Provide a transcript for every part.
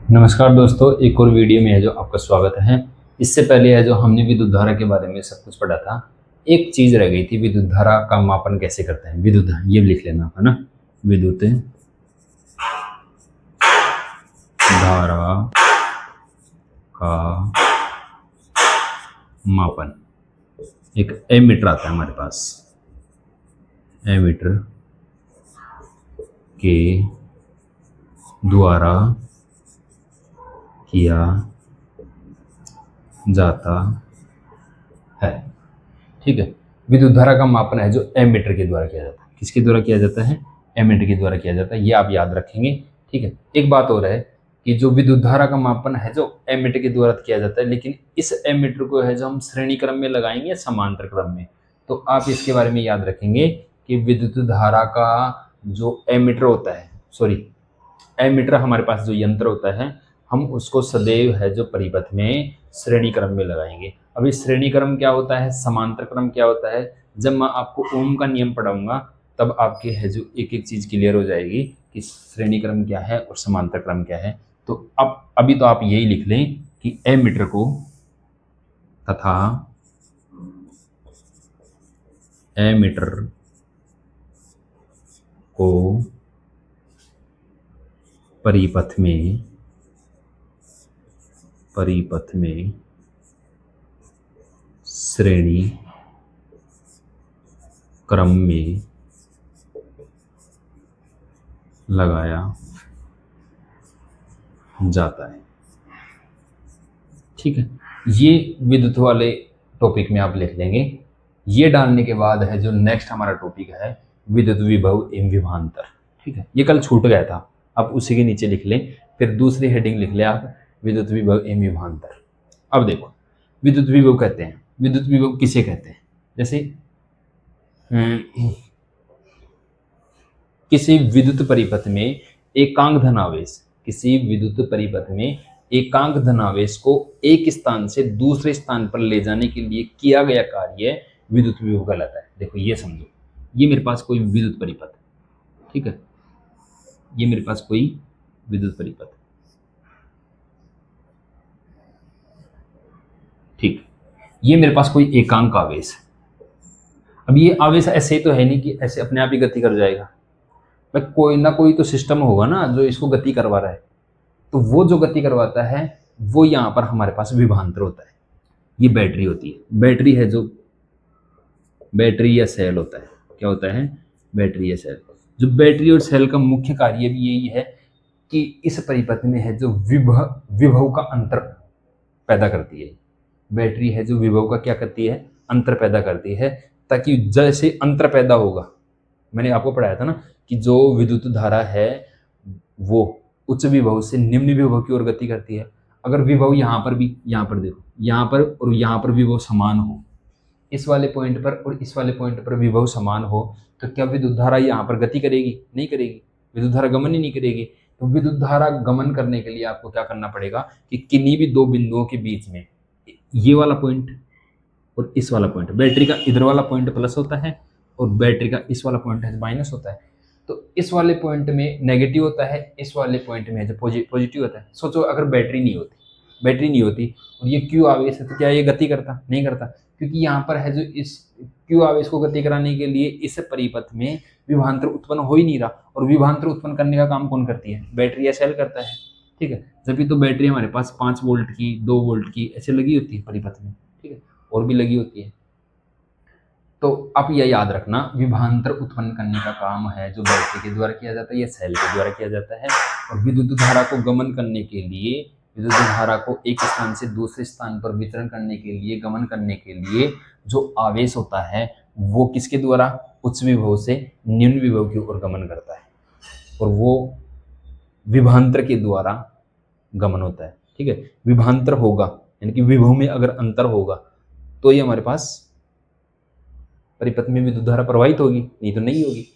नमस्कार दोस्तों, एक और वीडियो में है जो आपका स्वागत है। इससे पहले है जो हमने विद्युत धारा के बारे में सब कुछ पढ़ा था। एक चीज रह गई थी, विद्युत धारा का मापन कैसे करते हैं। विद्युत, ये लिख लेना है ना, विद्युत धारा का मापन। एक एमीटर आता है हमारे पास, एमीटर के द्वारा किया जाता है। ठीक है, विद्युत धारा का मापन है जो एमीटर के द्वारा किया जाता है। किसके द्वारा किया जाता है? एमीटर के द्वारा किया जाता है, ये आप याद रखेंगे। ठीक है, एक बात और है कि जो विद्युत धारा का मापन है जो एमीटर के द्वारा किया जाता है, लेकिन इस एमीटर को है जो हम श्रेणी क्रम में लगाएंगे या समांतर क्रम में। तो आप इसके बारे में याद रखेंगे कि विद्युत धारा का जो एमीटर होता है, सॉरी, एमीटर हमारे पास जो यंत्र होता है, हम उसको सदैव है जो परिपथ में श्रेणी क्रम में लगाएंगे। अभी श्रेणी क्रम क्या होता है, समांतर क्रम क्या होता है, जब मैं आपको ओम का नियम पढ़ाऊंगा तब आपके है जो एक एक चीज क्लियर हो जाएगी कि श्रेणी क्रम क्या है और समांतर क्रम क्या है। तो अब अभी तो आप यही लिख लें कि एमीटर को तथा एमीटर को परिपथ में श्रेणी क्रम में लगाया जाता है। ठीक है, ये विद्युत वाले टॉपिक में आप लिख लेंगे। ये डालने के बाद है जो नेक्स्ट हमारा टॉपिक है विद्युत विभव एवं विभवांतर। ठीक है, ये कल छूट गया था, आप उसी के नीचे लिख लें। फिर दूसरी हेडिंग लिख लें आप, विद्युत विभव एवं विभवांतर। अब देखो, विद्युत विभव कहते हैं, विद्युत विभव किसे कहते हैं? जैसे किसी विद्युत परिपथ में एकांक धनावेश, किसी विद्युत परिपथ में एकांक धनावेश को एक स्थान से दूसरे स्थान पर ले जाने के लिए किया गया कार्य विद्युत विभव कहलाता है। देखो ये समझो, ये मेरे पास कोई विद्युत परिपथ है। ठीक है, ये मेरे पास कोई विद्युत परिपथ है। ठीक, ये मेरे पास कोई एकांक आवेश है। अब ये आवेश ऐसे तो है नहीं कि ऐसे अपने आप ही गति कर जाएगा, भाई कोई ना कोई तो सिस्टम होगा ना जो इसको गति करवा रहा है। तो वो जो गति करवाता है वो यहाँ पर हमारे पास विभवांतर होता है। ये बैटरी होती है, बैटरी है जो बैटरी या सेल होता है। क्या होता है? बैटरी या सेल। जो बैटरी और सेल का मुख्य कार्य भी यही है कि इस परिपथ में है जो विभव का अंतर पैदा करती है। बैटरी है जो विभव का क्या करती है? अंतर पैदा करती है, ताकि जैसे अंतर पैदा होगा, मैंने आपको पढ़ाया था ना कि जो विद्युत धारा है वो उच्च विभव से निम्न विभव की ओर गति करती है। अगर विभव यहाँ पर भी, यहाँ पर देखो, यहाँ पर और यहाँ पर विभव समान हो, इस वाले पॉइंट पर और इस वाले पॉइंट पर विभव समान हो, तो क्या विद्युत धारा यहाँ पर गति करेगी? नहीं करेगी, विद्युत धारा गमन ही नहीं करेगी। तो विद्युत धारा गमन करने के लिए आपको क्या करना पड़ेगा कि किन्हीं भी दो बिंदुओं के बीच में ये वाला पॉइंट और इस वाला पॉइंट, बैटरी का इधर वाला पॉइंट प्लस होता है और बैटरी का इस वाला पॉइंट है माइनस होता है। तो इस वाले पॉइंट में नेगेटिव होता है, इस वाले पॉइंट में जो पॉजिटिव होता है। सोचो अगर बैटरी नहीं होती, बैटरी नहीं होती और ये क्यू आवेश है, तो क्या ये गति करता? नहीं करता, क्योंकि यहाँ पर है जो इस क्यू आवेश को गति कराने के लिए इस परिपथ में विभवांतर उत्पन्न हो ही नहीं रहा। और विभवांतर उत्पन्न करने का काम कौन करती है? बैटरी या सेल करता है। ठीक है, जबकि तो बैटरी हमारे पास 5 वोल्ट की, 2 वोल्ट की ऐसे लगी होती है परिपथ में। ठीक है, और भी लगी होती है। तो आप यह याद रखना, विभवांतर उत्पन्न करने का काम है जो बैटरी के द्वारा किया जाता है या सेल के द्वारा किया जाता है। और विद्युत धारा को गमन करने के लिए, विद्युत धारा को एक स्थान से दूसरे स्थान पर वितरण करने के लिए, गमन करने के लिए जो आवेश होता है वो किसके द्वारा? उच्च विभव से निम्न विभव की ओर गमन करता है, और वो विभवांतर के द्वारा गमन होता है। ठीक है, विभवांतर होगा यानी कि विभव में अगर अंतर होगा तो ये हमारे पास परिपथ में विद्युत धारा प्रवाहित होगी, नहीं तो नहीं होगी।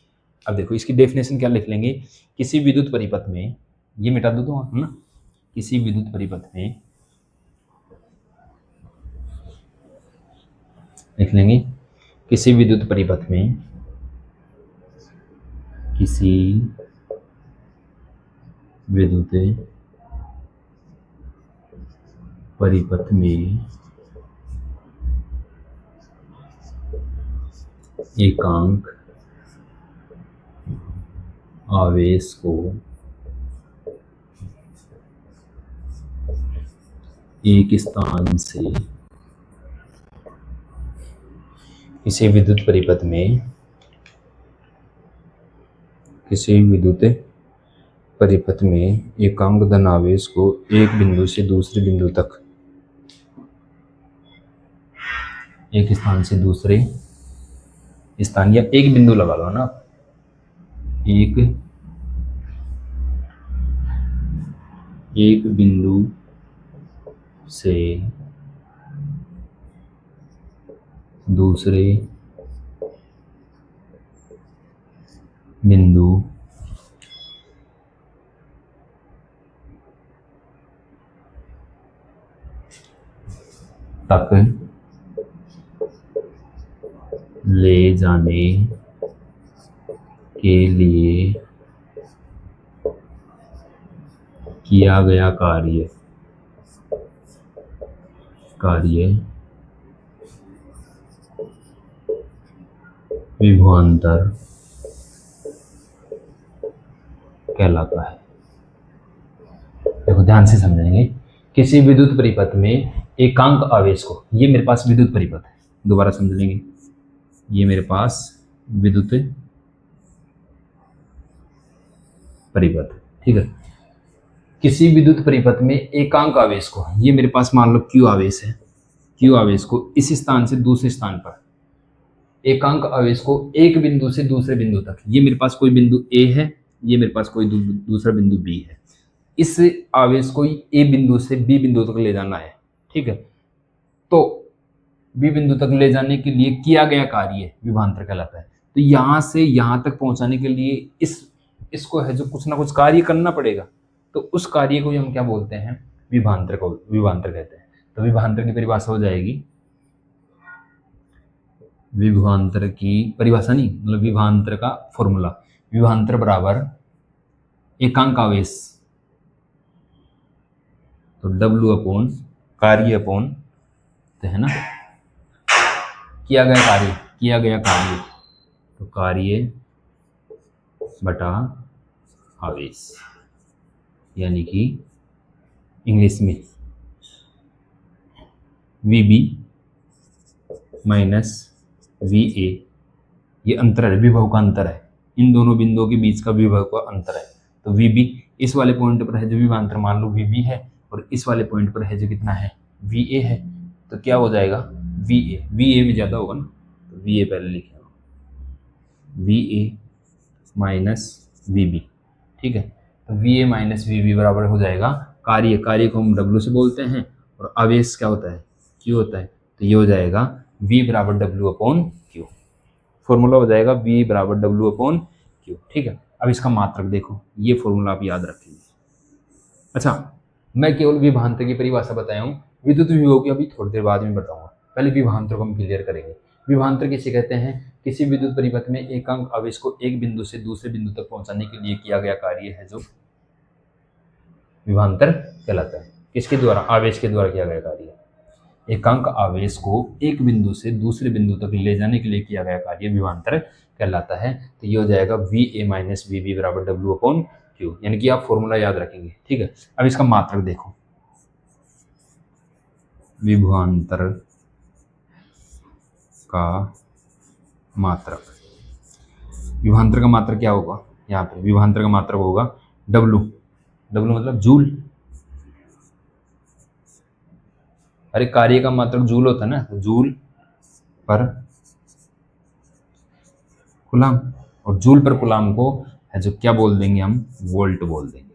अब देखो इसकी डेफिनेशन क्या लिख लेंगे, किसी विद्युत परिपथ में, ये मिटा दो तो है ना, किसी विद्युत परिपथ में लिख लेंगे, किसी विद्युत परिपथ में, किसी विद्युत परिपथ में एकांक आवेश को एक स्थान से किसी विद्युत परिपथ में एकांक धन आवेश को एक बिंदु से दूसरे बिंदु तक, एक स्थान से दूसरे स्थान, या एक बिंदु लगा लो ना, एक बिंदु से दूसरे बिंदु तक ले जाने के लिए किया गया कार्य विभवांतर कहलाता है। देखो ध्यान से समझेंगे। किसी विद्युत परिपथ में एकांक आवेश को, ये मेरे पास विद्युत परिपथ है, दोबारा समझ लेंगे, ये मेरे पास विद्युत परिपथ, ठीक है। किसी विद्युत परिपथ में एकांक आवेश को, ये मेरे पास मान लो क्यू आवेश है, क्यू आवेश को इस स्थान से दूसरे स्थान पर, एकांक आवेश को एक बिंदु से दूसरे बिंदु तक, ये मेरे पास कोई बिंदु ए है, ये मेरे पास कोई दूसरा बिंदु बी है, इस आवेश को ए बिंदु से बी बिंदु तक ले जाना है, ठीक है। तो बी बिंदु तक ले जाने के लिए किया गया कार्य विभवांतर कहलाता है। तो यहाँ से यहाँ तक पहुँचाने के लिए इसको है जो कुछ ना कुछ कार्य करना पड़ेगा, तो उस कार्य को हम क्या बोलते हैं, विभवांतर कहते हैं। तो विभवांतर की परिभाषा हो जाएगी, विभवांतर की परिभाषा नहीं, मतलब विभवांतर का फॉर्मूला, विभवांतर बराबर एकांक आवेश, तो W अपॉन कार्य अपॉन, तो है ना, किया गया कार्य, तो कार्य बटा आवेश, यानी कि इंग्लिश में VB माइनस VA, ये अंतर है, विभव का अंतर है, इन दोनों बिंदुओं के बीच का विभव का अंतर है। तो VB इस वाले पॉइंट पर है जो विभवांतर मान लो VB है, और इस वाले पॉइंट पर है जो कितना है, VA है। तो क्या हो जाएगा, VA में ज़्यादा होगा ना, तो VA पहले लिखे, VA माइनस VB, ठीक है। तो VA माइनस VB बराबर हो जाएगा कार्य को हम W से बोलते हैं, और आवेश क्या होता है, Q होता है। तो ये हो जाएगा V बराबर W अपॉन Q, फॉर्मूला हो जाएगा V बराबर W अपॉन Q, ठीक है। अब इसका मात्रक देखो, ये फॉर्मूला आप याद रखेंगे। अच्छा, मैं केवल विभवांतर की परिभाषा बताया हूँ, विद्युत विभव की अभी थोड़ी देर बाद में बताऊंगा, पहले विभवांतर को हम क्लियर करेंगे। विभवांतर किसे कहते हैं, किसी विद्युत परिपथ में एकांक आवेश को एक बिंदु से दूसरे बिंदु तक पहुंचाने के लिए किया गया कार्य है जो विभवांतर कहलाता है। किसके द्वारा, आवेश के द्वारा किया गया कार्य। एकांक आवेश को एक बिंदु से दूसरे बिंदु तक ले जाने के लिए किया गया कार्य विभवांतर कहलाता है। तो ये हो जाएगा VA माइनस VB बराबर W अपॉन Q, यानी कि आप फॉर्मूला याद रखेंगे, ठीक है। अब इसका मात्रक देखो, विभवांतर का मात्रक, विभवांतर का मात्रक क्या होगा, यहाँ पे विभवांतर का मात्रक होगा W मतलब जूल। अरे कार्य का मात्रक जूल होता है ना, जूल पर कूलम, और जूल पर कूलम को है जो क्या बोल देंगे हम, वोल्ट बोल देंगे।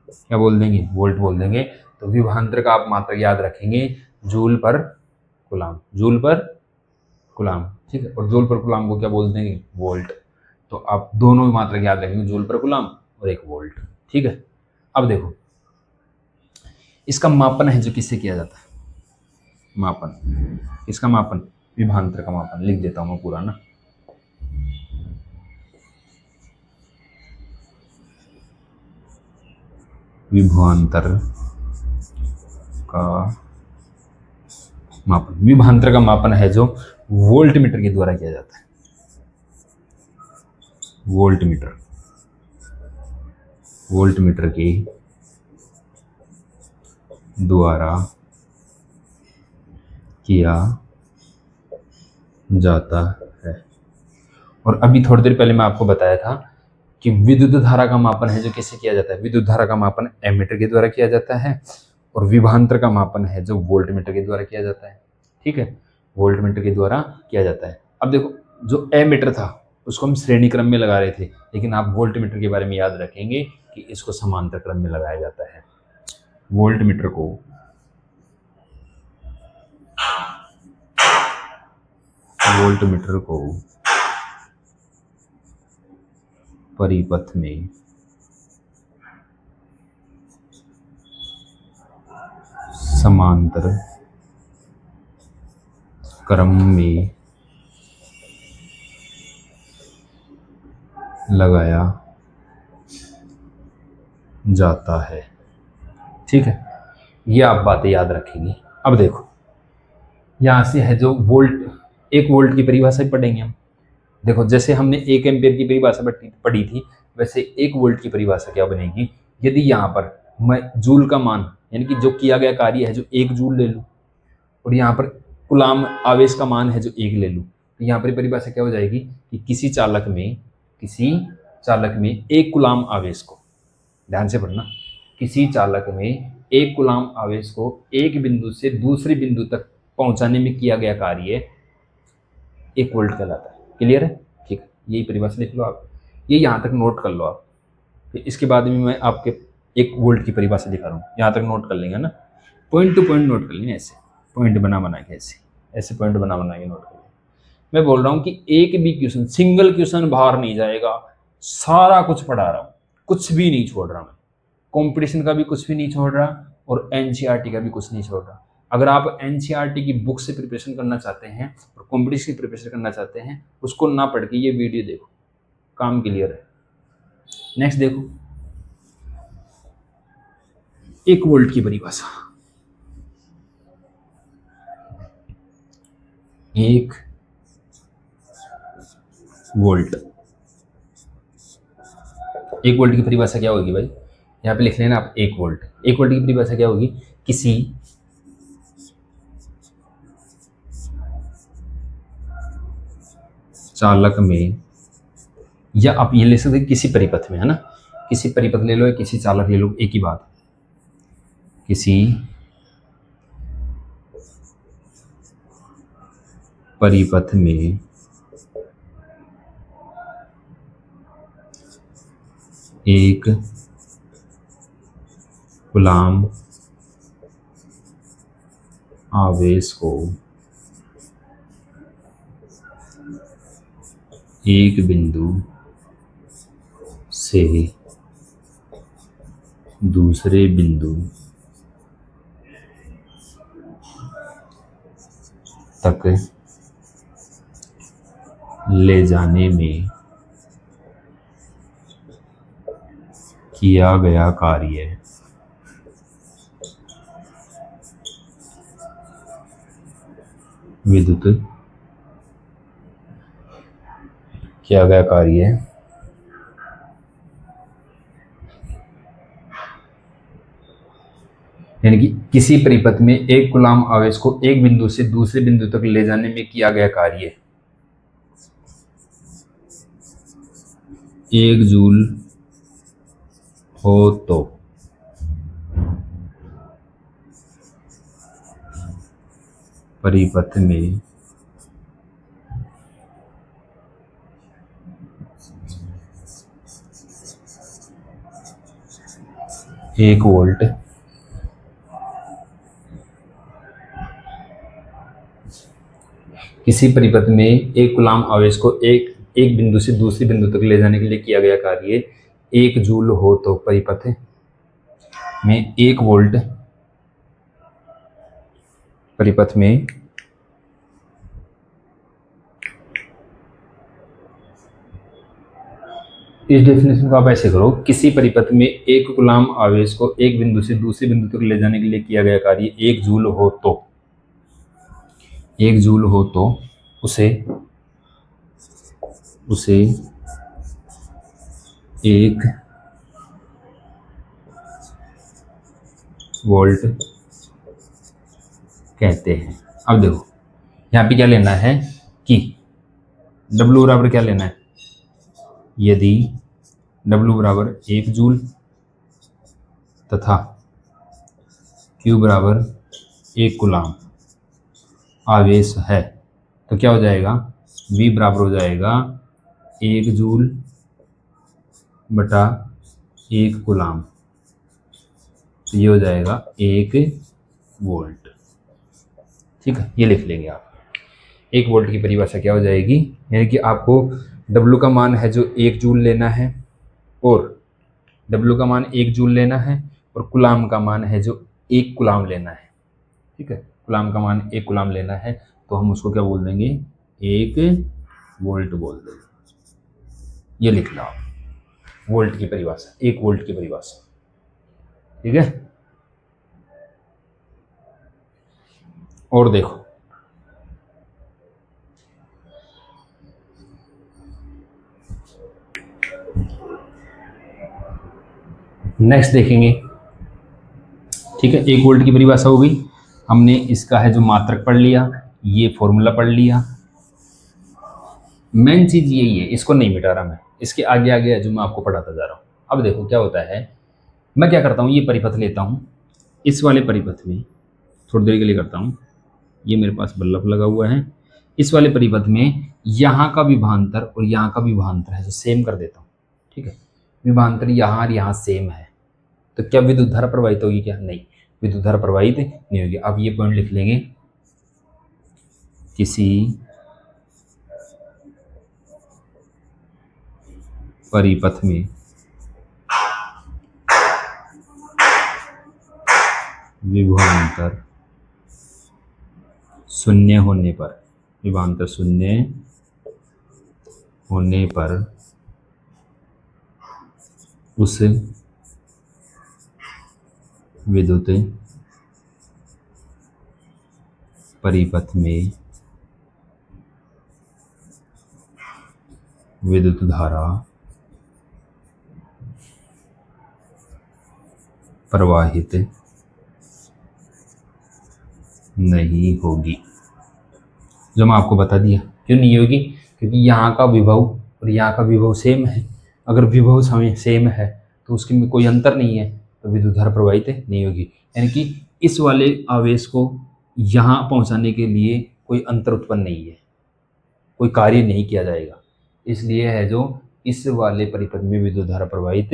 क्या बोल देंगे, वोल्ट बोल देंगे। तो विभवांतर का आप मात्रक याद रखेंगे, जूल पर कूलम, ठीक है। और जूल पर कूलम को क्या बोल देंगे, वोल्ट। तो आप दोनों मात्रक याद रखेंगे, जूल पर कूलम और एक वोल्ट, ठीक है। अब देखो इसका मापन है जो किससे किया जाता है, मापन, इसका मापन, विभवांतर का मापन लिख देता हूं मैं पूरा ना, विभवांतर का मापन, विभवांतर का मापन है जो वोल्ट मीटर के द्वारा किया जाता है। वोल्ट मीटर के द्वारा किया जाता है। और अभी थोड़ी देर पहले मैं आपको बताया था कि विद्युत धारा का मापन है जो कैसे किया जाता है। विद्युत धारा का मापन एमीटर के द्वारा किया जाता है और विभवांतर का मापन है जो वोल्ट मीटर के द्वारा किया जाता है। ठीक है, वोल्ट मीटर के द्वारा किया जाता है। अब देखो, जो एमीटर था उसको हम श्रेणी क्रम में लगा रहे थे, लेकिन आप वोल्ट मीटर के बारे में याद रखेंगे कि इसको समांतर क्रम में लगाया जाता है। वोल्ट मीटर को परिपथ में समांतर क्रम में लगाया जाता है। ठीक है, ये आप बातें याद रखेंगे। अब देखो, यहां से है जो वोल्ट, 1 वोल्ट की परिभाषा ही पढ़ेंगे हम। देखो, जैसे हमने 1 एम्पियर की परिभाषा पढ़ी थी, वैसे 1 वोल्ट की परिभाषा क्या बनेगी। यदि यहाँ पर मैं जूल का मान, यानी कि जो किया गया कार्य है, जो 1 जूल ले लूँ, और यहाँ पर कुलाम आवेश का मान है जो 1 ले लूँ, तो यहाँ पर परिभाषा क्या हो जाएगी कि किसी चालक में 1 कुलाम आवेश को, ध्यान से पढ़ना, किसी चालक में 1 कुलाम आवेश को एक बिंदु से दूसरे बिंदु तक पहुंचाने में किया गया कार्य 1 वोल्ट कहलाता है। क्लियर है? ठीक है, यही परिभाषा लिख लो आप, ये यहाँ तक नोट कर लो आप। फिर इसके बाद में मैं आपके 1 वोल्ट की परिभाषा दिखा रहा हूँ, यहाँ तक नोट कर लेंगे ना, पॉइंट टू पॉइंट नोट कर लेंगे, ऐसे पॉइंट बना के, ऐसे पॉइंट बना के नोट कर लेंगे। मैं बोल रहा हूँ कि एक भी क्वेश्चन, सिंगल क्वेश्चन बाहर नहीं जाएगा, सारा कुछ पढ़ा रहा हूँ, कुछ भी नहीं छोड़ रहा मैं, कंपटीशन का भी कुछ भी नहीं छोड़ रहा और एनसीईआरटी का भी कुछ नहीं छोड़ रहा। अगर आप एनसीईआरटी की बुक से प्रिपरेशन करना चाहते हैं और कंपटीशन की प्रिपरेशन करना चाहते हैं, उसको ना पढ़ के ये वीडियो देखो, काम क्लियर है। नेक्स्ट देखो, 1 वोल्ट की परिभाषा। 1 वोल्ट, 1 वोल्ट की परिभाषा क्या होगी भाई, यहाँ पे लिख लेना आप 1 वोल्ट। 1 वोल्ट की परिभाषा क्या होगी, किसी चालक में, या आप ये ले सकते किसी परिपथ में, है ना, किसी परिपथ ले लो या किसी चालक ले लो, एक ही बात, किसी परिपथ में एक कुलाम आवेश को एक बिंदु से दूसरे बिंदु तक ले जाने में किया गया कार्य विद्युत, किया गया कार्य यानी कि किसी परिपथ में 1 कूलाम आवेश को एक बिंदु से दूसरे बिंदु तक ले जाने में किया गया कार्य 1 जूल हो तो परिपथ में 1 वोल्ट किसी परिपथ में 1 कूलाम आवेश को एक बिंदु से दूसरे बिंदु तक ले जाने के लिए किया गया कार्य 1 जूल हो तो परिपथ में 1 वोल्ट परिपथ में 1 इस डेफिनेशन को आप ऐसे करो, किसी परिपथ में एक कूलाम आवेश को एक बिंदु से दूसरे बिंदु तक ले जाने के लिए किया गया कार्य 1 जूल हो तो, 1 जूल हो तो उसे उसे 1 वोल्ट कहते हैं। अब देखो यहाँ पे क्या लेना है कि W बराबर क्या लेना है, यदि W बराबर 1 जूल तथा Q बराबर 1 कूलाम आवेश है तो क्या हो जाएगा, V बराबर हो जाएगा 1 जूल बटा 1 कूलाम, तो ये हो जाएगा 1 वोल्ट। ठीक है, ये लिख लेंगे आप। 1 वोल्ट की परिभाषा क्या हो जाएगी, यानी कि आपको W का मान है जो 1 जूल लेना है, और W का मान 1 जूल लेना है, और कूलाम का मान है जो 1 कूलाम लेना है। ठीक है, कूलाम का मान 1 कूलाम लेना है, तो हम उसको क्या बोल देंगे, 1 वोल्ट बोल देंगे। ये लिख लो आप, वोल्ट की परिभाषा, 1 वोल्ट की परिभाषा। ठीक है, और देखो नेक्स्ट देखेंगे। ठीक है, 1 वोल्ट की परिभाषा हो गई, हमने इसका है जो मात्रक पढ़ लिया, ये फॉर्मूला पढ़ लिया। मेन चीज यही है, इसको नहीं मिटा रहा मैं, इसके आगे आगे है जो मैं आपको पढ़ाता जा रहा हूँ। अब देखो क्या होता है, मैं क्या करता हूँ, ये परिपथ लेता हूँ, इस वाले परिपथ में थोड़ी देर के लिए करता हूँ, ये मेरे पास बल्ब लगा हुआ है, इस वाले परिपथ में यहाँ का विभवांतर और यहाँ का विभवांतर है जो सेम कर देता हूँ। ठीक है, विभवांतर यहाँ और यहाँ सेम है, तो क्या विद्युत धारा प्रवाहित होगी क्या, नहीं, विद्युत धारा प्रवाहित नहीं होगी। अब ये पॉइंट लिख लेंगे, किसी परिपथ में विभवांतर शून्य होने पर, विभवांतर शून्य होने पर उस विद्युत परिपथ में विद्युत धारा प्रवाहित नहीं होगी। जो मैं आपको बता दिया, क्यों नहीं होगी, क्योंकि यहाँ का विभव और यहाँ का विभव सेम है। अगर विभव सेम है तो उसके में कोई अंतर नहीं है, तो विद्युत धारा प्रवाहित नहीं होगी। यानी कि इस वाले आवेश को यहाँ पहुँचाने के लिए कोई अंतर उत्पन्न नहीं है, कोई कार्य नहीं किया जाएगा, इसलिए है जो इस वाले परिपथ में विद्युत धारा प्रवाहित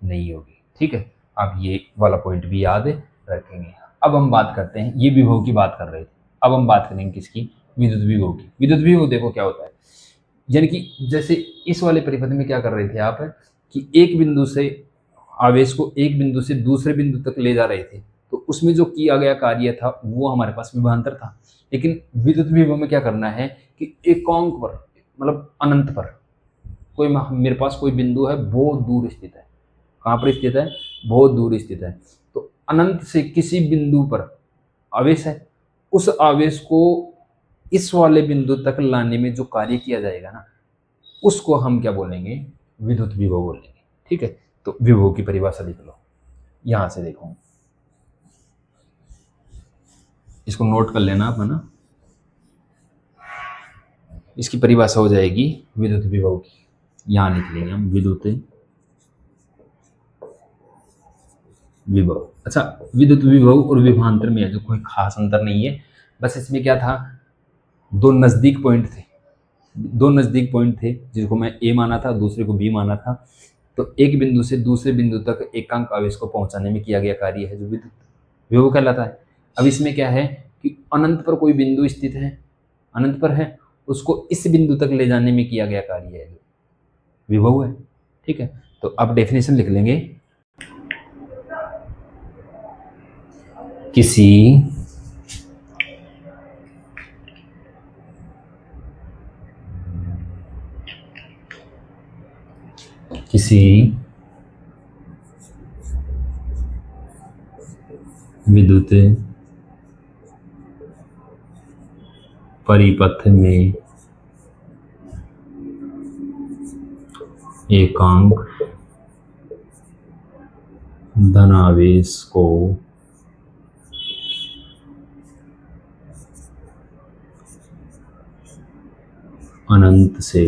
नहीं होगी। ठीक है, आप ये वाला पॉइंट भी याद रखेंगे। अब हम बात करते हैं, ये विभव की बात कर रहे थे, अब हम बात करेंगे किसकी, विद्युत विभव की। विद्युत विभव देखो क्या होता है, यानी कि जैसे इस वाले परिपथ में क्या कर रहे थे आप, कि एक बिंदु से आवेश को एक बिंदु से दूसरे बिंदु तक ले जा रहे थे, तो उसमें जो किया गया कार्य था वो हमारे पास विभवांतर था। लेकिन विद्युत विभव में क्या करना है कि एकांक पर, मतलब अनंत पर, कोई मेरे पास कोई बिंदु है बहुत दूर स्थित है, कहाँ पर स्थित है, बहुत दूर स्थित है, तो अनंत से किसी बिंदु पर आवेश है, उस आवेश को इस वाले बिंदु तक लाने में जो कार्य किया जाएगा ना, उसको हम क्या बोलेंगे, विद्युत विभव बोलेंगे। ठीक है, तो विभव की परिभाषा लिख लो, यहां से देखो, इसको नोट कर लेना आप, है ना। इसकी परिभाषा हो जाएगी विद्युत विभव की, यहां लिख लेंगे हम विद्युत विभव। अच्छा, विद्युत विभव और विभवांतर में है जो कोई खास अंतर नहीं है, बस इसमें क्या था, दो नज़दीक पॉइंट थे, दो नज़दीक पॉइंट थे जिसको मैं ए माना था, दूसरे को बी माना था। तो एक बिंदु से दूसरे बिंदु तक एकांक आवेश को पहुंचाने में किया गया कार्य है जो विद्युत विभव कहलाता है। अब इसमें क्या है कि अनंत पर कोई बिंदु स्थित है, अनंत पर है, उसको इस बिंदु तक ले जाने में किया गया कार्य है विभव है। ठीक है, तो अब डेफिनेशन लिख लेंगे, किसी किसी विद्युत परिपथ में एकांक धनावेश को अनंत से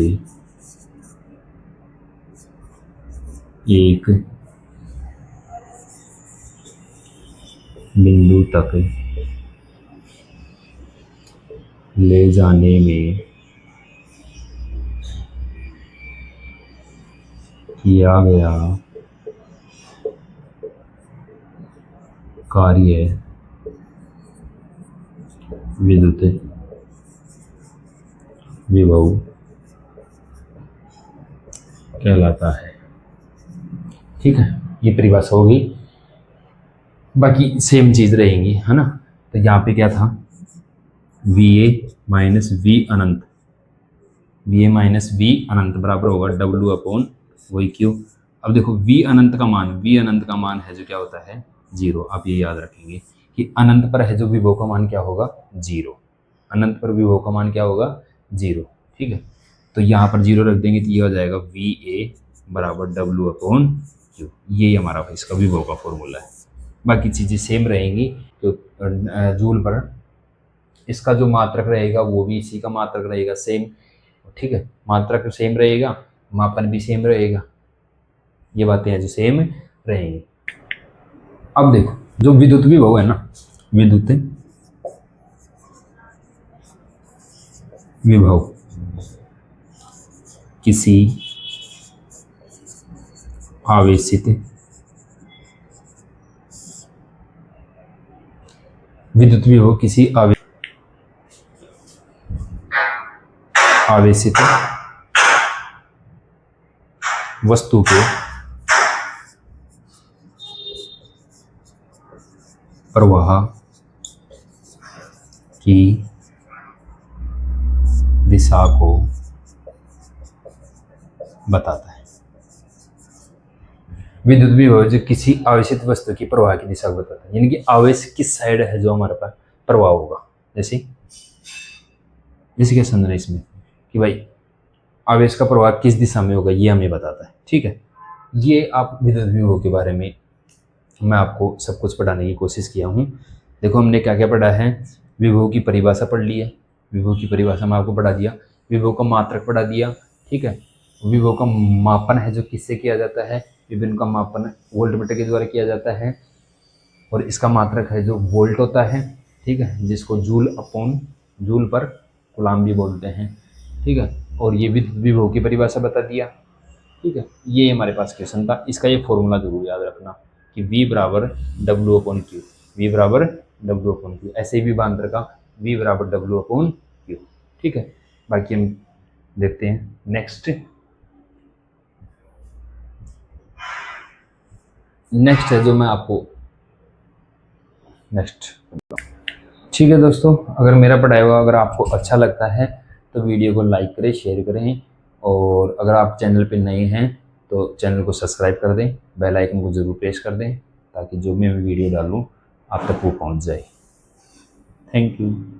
एक बिंदु तक ले जाने में किया गया कार्य विद्युत विभव कहलाता है। ठीक है, ये परिभाषा होगी, बाकी सेम चीज रहेंगी, है ना। तो यहाँ पे क्या था, वी ए माइनस वी अनंत, वी ए माइनस वी अनंत बराबर होगा डब्ल्यू अपॉन वही क्यू। अब देखो वी अनंत का मान, वी अनंत का मान है जो क्या होता है 0। आप ये याद रखेंगे कि अनंत पर है जो विभव का मान क्या होगा 0, अनंत पर विभव का मान क्या होगा 0। ठीक है, तो यहाँ पर 0 रख देंगे तो ये हो जाएगा वी ए बराबर डब्ल्यू अपॉन क्यू। ये हमारा इसका विभव का फॉर्मूला है। बाकी चीज़ें सेम रहेंगी। तो जूल पर इसका जो मात्रक रहेगा वो भी इसी का मात्रक रहेगा सेम। ठीक है, मात्रक सेम रहेगा, मापन भी सेम रहेगा, ये बातें हैं जो सेम रहेंगी। अब देखो जो विद्युत विभव है ना, विद्युत विभव किसी आवेशित विद्युत विभव किसी आवेशित वस्तु के प्रवाह की दिशा को बताता है। विद्युत विभव जो किसी आवेशित वस्तु की प्रवाह की दिशा को बताता है, यानी कि आवेश किस साइड है जो हमारे पास प्रवाह होगा। जैसे क्या समझना है इसमें कि भाई आवेश का प्रवाह किस दिशा में होगा, ये हमें बताता है। ठीक है, ये आप विद्युत विभव के बारे में मैं आपको सब कुछ पढ़ाने की कोशिश किया हूँ। देखो हमने क्या क्या पढ़ा है, विभव की परिभाषा पढ़ ली है, विभव की परिभाषा में आपको पढ़ा दिया, विभव का मात्रक पढ़ा दिया। ठीक है, विभव का मापन है जो किससे किया जाता है, विभव का मापन वोल्टमीटर के द्वारा किया जाता है, और इसका मात्रक है जो वोल्ट होता है। ठीक है, जिसको जूल अपॉन जूल पर कूलाम भी बोलते हैं। ठीक है, और ये विद्युत विभव की परिभाषा बता दिया। ठीक है, ये हमारे पास क्वेश्चन था, इसका ये फॉर्मूला जरूर याद रखना कि V बराबर डब्ल्यू अपॉन क्यू, वी बराबर डब्ल्यू अपॉन क्यू, ऐसे ही विभवांतर का V बराबर डब्ल्यू अपॉन क्यू। ठीक है, बाकी हम देखते हैं नेक्स्ट है जो मैं आपको नेक्स्ट। ठीक है दोस्तों, अगर मेरा पढ़ाया हुआ अगर आपको अच्छा लगता है तो वीडियो को लाइक करें, शेयर करें, और अगर आप चैनल पे नए हैं तो चैनल को सब्सक्राइब कर दें, बेल आइकन को ज़रूर प्रेस कर दें ताकि जो भी मैं वीडियो डालूँ आप तक वो पहुंच जाए। Thank you.